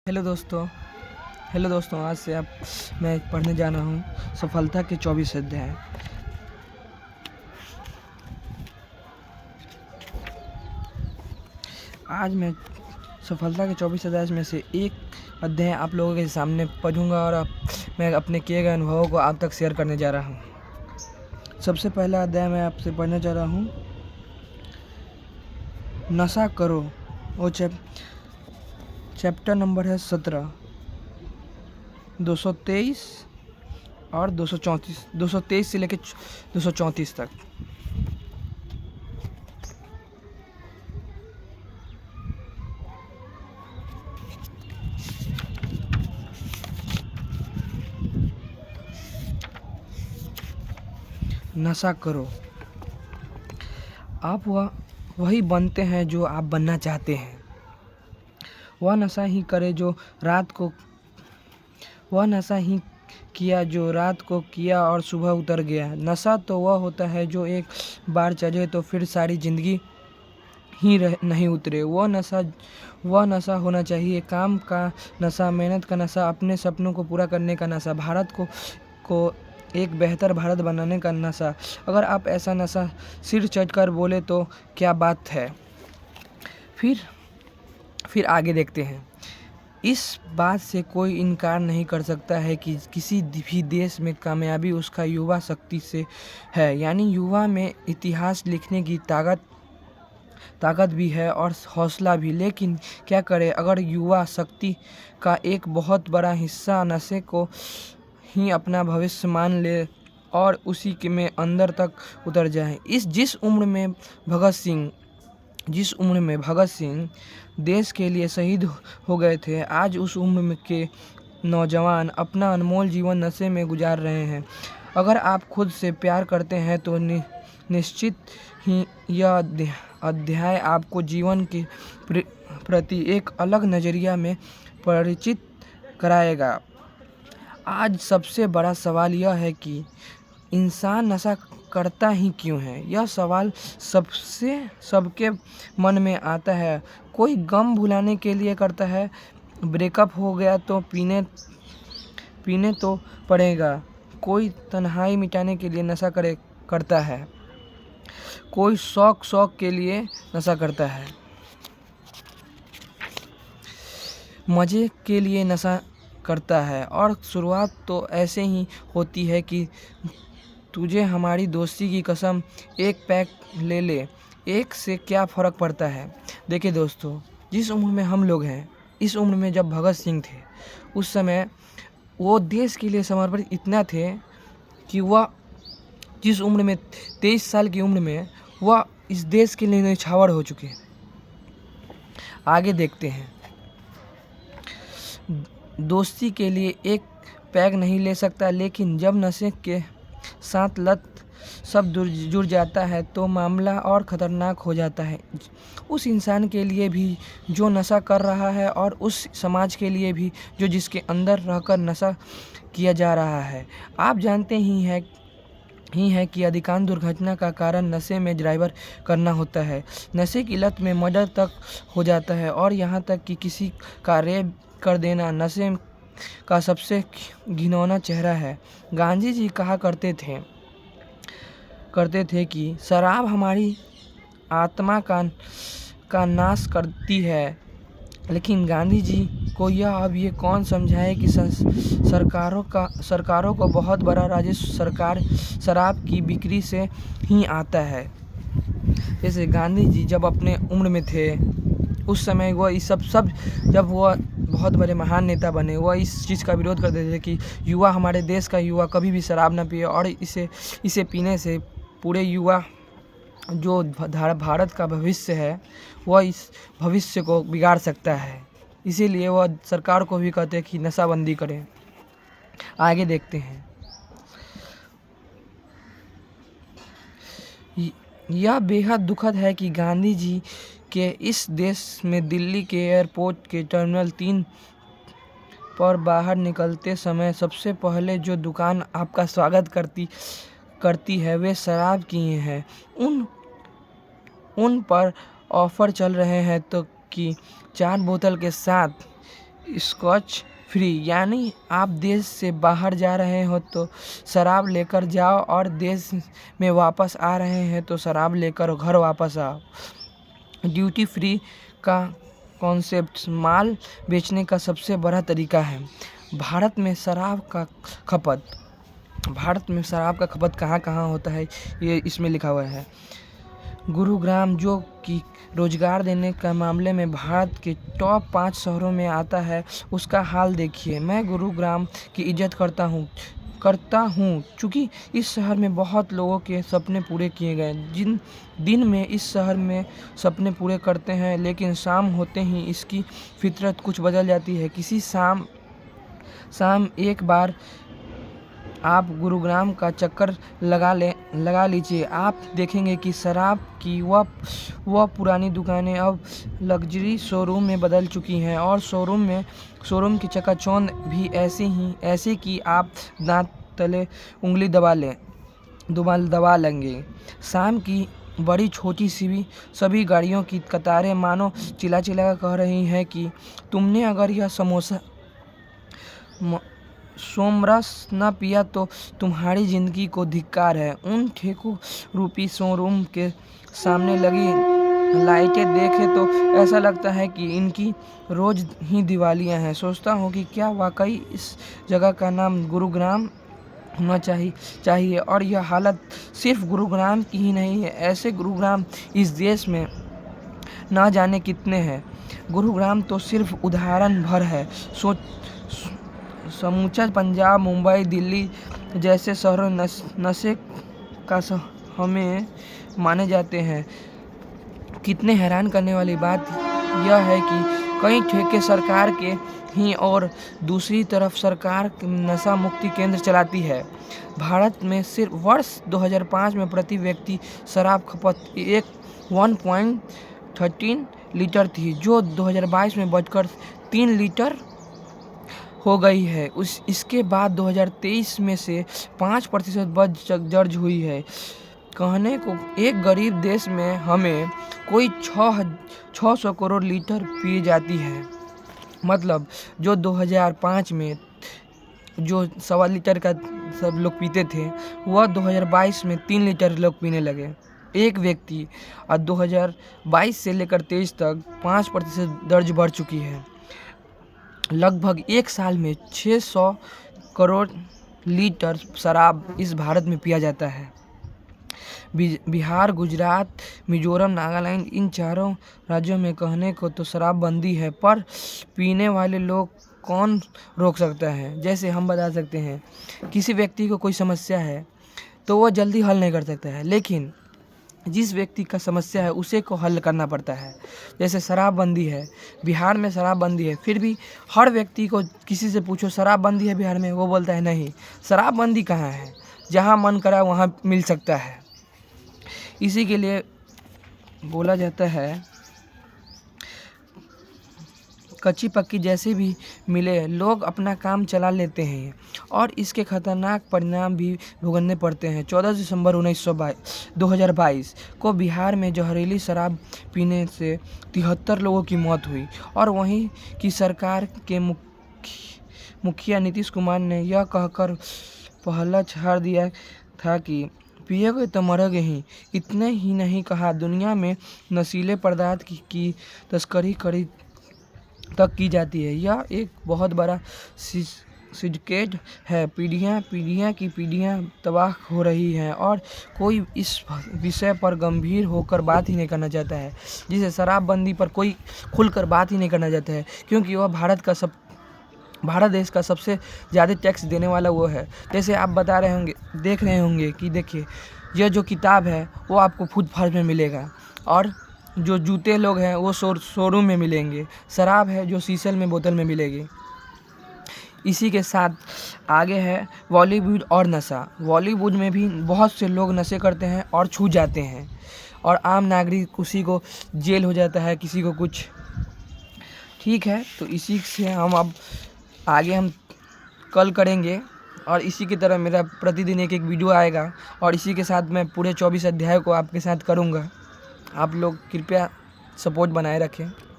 Hello दोस्तों आज से मैं पढ़ने जा रहा हूँ सफलता के 24 अध्याय। आज मैं सफलता के 24 अध्याय में से एक अध्याय आप लोगों के सामने पढ़ूंगा और मैं अपने किए गए अनुभवों को आप तक शेयर करने जा रहा हूँ। सबसे पहला अध्याय मैं आपसे पढ़ने जा रहा हूँ, नशा करो। वो चैप्टर नंबर है 17, 223 और 223 से लेकर 234 तक। नशा करो। आप वही बनते हैं जो आप बनना चाहते हैं। वह नशा ही किया जो रात को किया और सुबह उतर गया। नशा तो वह होता है जो एक बार चढ़े तो फिर सारी जिंदगी ही नहीं उतरे। वह नशा होना चाहिए काम का नशा, मेहनत का नशा, अपने सपनों को पूरा करने का नशा, भारत को एक बेहतर भारत बनाने का नशा। अगर आप ऐसा नशा सिर चढ़कर बोले तो क्या बात है। फिर आगे देखते हैं। इस बात से कोई इनकार नहीं कर सकता है कि किसी भी देश में कामयाबी उसका युवा शक्ति से है, यानी युवा में इतिहास लिखने की ताकत भी है और हौसला भी। लेकिन क्या करें अगर युवा शक्ति का एक बहुत बड़ा हिस्सा नशे को ही अपना भविष्य मान ले और उसी के में अंदर तक उतर जाए। जिस उम्र में भगत सिंह देश के लिए शहीद हो गए थे, आज उस उम्र के नौजवान अपना अनमोल जीवन नशे में गुजार रहे हैं। अगर आप खुद से प्यार करते हैं तो निश्चित ही यह अध्याय आपको जीवन के प्रति एक अलग नज़रिया में परिचित कराएगा। आज सबसे बड़ा सवाल यह है कि इंसान नशा करता ही क्यों है। यह सवाल सबके मन में आता है। कोई गम भुलाने के लिए करता है, ब्रेकअप हो गया तो पीने तो पड़ेगा। कोई तन्हाई मिटाने के लिए नशा करता है, कोई शौक के लिए नशा करता है, मज़े के लिए नशा करता है। और शुरुआत तो ऐसे ही होती है कि तुझे हमारी दोस्ती की कसम एक पैक ले ले, एक से क्या फ़र्क पड़ता है। देखिए दोस्तों, जिस उम्र में हम लोग हैं, इस उम्र में जब भगत सिंह थे, उस समय वो देश के लिए समर्पित इतना थे कि वह जिस उम्र में 23 साल की उम्र में वह इस देश के लिए न्यौछावर हो चुके हैं। आगे देखते हैं। दोस्ती के लिए एक पैग नहीं ले सकता, लेकिन जब नशे के साथ लत सब जुड़ जाता है तो मामला और ख़तरनाक हो जाता है। उस इंसान के लिए भी जो नशा कर रहा है और उस समाज के लिए भी जो जिसके अंदर रहकर नशा किया जा रहा है। आप जानते ही हैं कि अधिकांश दुर्घटना का कारण नशे में ड्राइवर करना होता है। नशे की लत में मर्डर तक हो जाता है और यहाँ तक कि किसी का रेप कर देना नशे का सबसे घिनौना चेहरा है। गांधी जी कहा करते थे कि शराब हमारी आत्मा का नाश करती है, लेकिन गांधी जी को अब ये कौन समझाए कि सरकारों को बहुत बड़ा राजस्व सरकार शराब की बिक्री से ही आता है। जैसे गांधी जी जब अपने उम्र में थे, उस समय वह इस सब जब वह बहुत बड़े महान नेता बने, वह इस चीज़ का विरोध करते थे कि हमारे देश का युवा कभी भी शराब ना पिए और इसे पीने से पूरे युवा जो भारत का भविष्य है वह इस भविष्य को बिगाड़ सकता है। इसीलिए वह सरकार को भी कहते हैं कि नशाबंदी करें। आगे देखते हैं। यह बेहद दुखद है कि गांधी जी के इस देश में दिल्ली के एयरपोर्ट के टर्मिनल 3 पर बाहर निकलते समय सबसे पहले जो दुकान आपका स्वागत करती है वे शराब की हैं। उन पर ऑफर चल रहे हैं तो कि 4 बोतल के साथ स्कॉच फ्री, यानी आप देश से बाहर जा रहे हो तो शराब लेकर जाओ और देश में वापस आ रहे हैं तो शराब लेकर घर वापस आओ। ड्यूटी फ्री का कॉन्सेप्ट माल बेचने का सबसे बड़ा तरीका है। भारत में शराब का खपत कहाँ कहाँ होता है, ये इसमें लिखा हुआ है। गुरुग्राम, जो कि रोजगार देने का मामले में भारत के टॉप 5 शहरों में आता है, उसका हाल देखिए। मैं गुरुग्राम की इज्जत करता हूँ क्योंकि इस शहर में बहुत लोगों के सपने पूरे किए गए। जिन दिन में इस शहर में सपने पूरे करते हैं, लेकिन शाम होते ही इसकी फितरत कुछ बदल जाती है। किसी शाम एक बार आप गुरुग्राम का चक्कर लगा लीजिए, आप देखेंगे कि शराब की वह पुरानी दुकानें अब लग्जरी शोरूम में बदल चुकी हैं और शोरूम की चकाचौंध भी ऐसी कि आप दांत तले उंगली दबा लेंगे। शाम की बड़ी छोटी सभी गाड़ियों की कतारें मानो चिल्ला कर कह रही हैं कि तुमने अगर यह सोमरस न पिया तो तुम्हारी जिंदगी को धिक्कार है। उन ठेकों रूपी शोरूम के सामने लगी लाइटें देखे तो ऐसा लगता है कि इनकी रोज ही दिवालियां हैं। सोचता हूँ कि क्या वाकई इस जगह का नाम गुरुग्राम होना चाहिए। और यह हालत सिर्फ गुरुग्राम की ही नहीं है, ऐसे गुरुग्राम इस देश में ना जाने कितने हैं। गुरुग्राम तो सिर्फ उदाहरण भर है। समूचा पंजाब, मुंबई, दिल्ली जैसे शहरों नशे का हमें माने जाते हैं। कितने हैरान करने वाली बात यह है कि कई ठेके सरकार के ही और दूसरी तरफ सरकार नशा मुक्ति केंद्र चलाती है। भारत में सिर्फ वर्ष 2005 में प्रति व्यक्ति शराब खपत 1.13 लीटर थी, जो 2022 में बढ़कर 3 लीटर हो गई है। इसके बाद 2023 में से 5% दर्ज हुई है। कहने को एक गरीब देश में हमें कोई 600 करोड़ लीटर पी जाती है। मतलब जो 2005 में जो 1.25 लीटर का सब लोग पीते थे, वह 2022 में 3 लीटर लोग पीने लगे एक व्यक्ति। और 2022 से लेकर 23 तक 5% दर्ज बढ़ चुकी है। लगभग एक साल में 600 करोड़ लीटर शराब इस भारत में पिया जाता है। बिहार, गुजरात, मिजोरम, नागालैंड, इन चारों राज्यों में कहने को तो शराबबंदी है, पर पीने वाले लोग कौन रोक सकता है। जैसे हम बता सकते हैं, किसी व्यक्ति को कोई समस्या है तो वह जल्दी हल नहीं कर सकता है, लेकिन जिस व्यक्ति का समस्या है उसे को हल करना पड़ता है। जैसे शराबबंदी है, बिहार में शराबबंदी है, फिर भी हर व्यक्ति को किसी से पूछो शराबबंदी है बिहार में, वो बोलता है नहीं। शराबबंदी कहाँ है? जहाँ मन करा वहाँ मिल सकता है। इसी के लिए बोला जाता है, कच्ची पक्की जैसे भी मिले लोग अपना काम चला लेते हैं और इसके खतरनाक परिणाम भी भुगतने पड़ते हैं। 14 दिसंबर 2022 को बिहार में जहरीली शराब पीने से 73 लोगों की मौत हुई और वहीं की सरकार के मुखिया नीतीश कुमार ने यह कहकर पहला छाड़ दिया था कि पिएगे तो मरोगे ही। इतने ही नहीं कहा, दुनिया में नशीले पदार्थ की तस्करी तक की जाती है। यह एक बहुत बड़ा सिंडिकेट है। पीढ़ियाँ तबाह हो रही हैं और कोई इस विषय पर गंभीर होकर बात ही नहीं करना चाहता है। जिसे शराबबंदी पर कोई खुलकर बात ही नहीं करना चाहता है, क्योंकि वह भारत देश का सबसे ज़्यादा टैक्स देने वाला वो है। जैसे आप देख रहे होंगे कि देखिए, यह जो किताब है वो आपको फुटपाथ में मिलेगा और जो जूते लोग हैं वो शोरूम में मिलेंगे। शराब है जो शीशल में बोतल में मिलेगी। इसी के साथ आगे है बॉलीवुड और नशा। बॉलीवुड में भी बहुत से लोग नशे करते हैं और छूट जाते हैं और आम नागरिक, किसी को जेल हो जाता है, किसी को कुछ। ठीक है, तो इसी से हम कल करेंगे और इसी की तरह मेरा प्रतिदिन एक वीडियो आएगा और इसी के साथ मैं पूरे 24 अध्याय को आपके साथ करूँगा। आप लोग कृपया सपोर्ट बनाए रखें।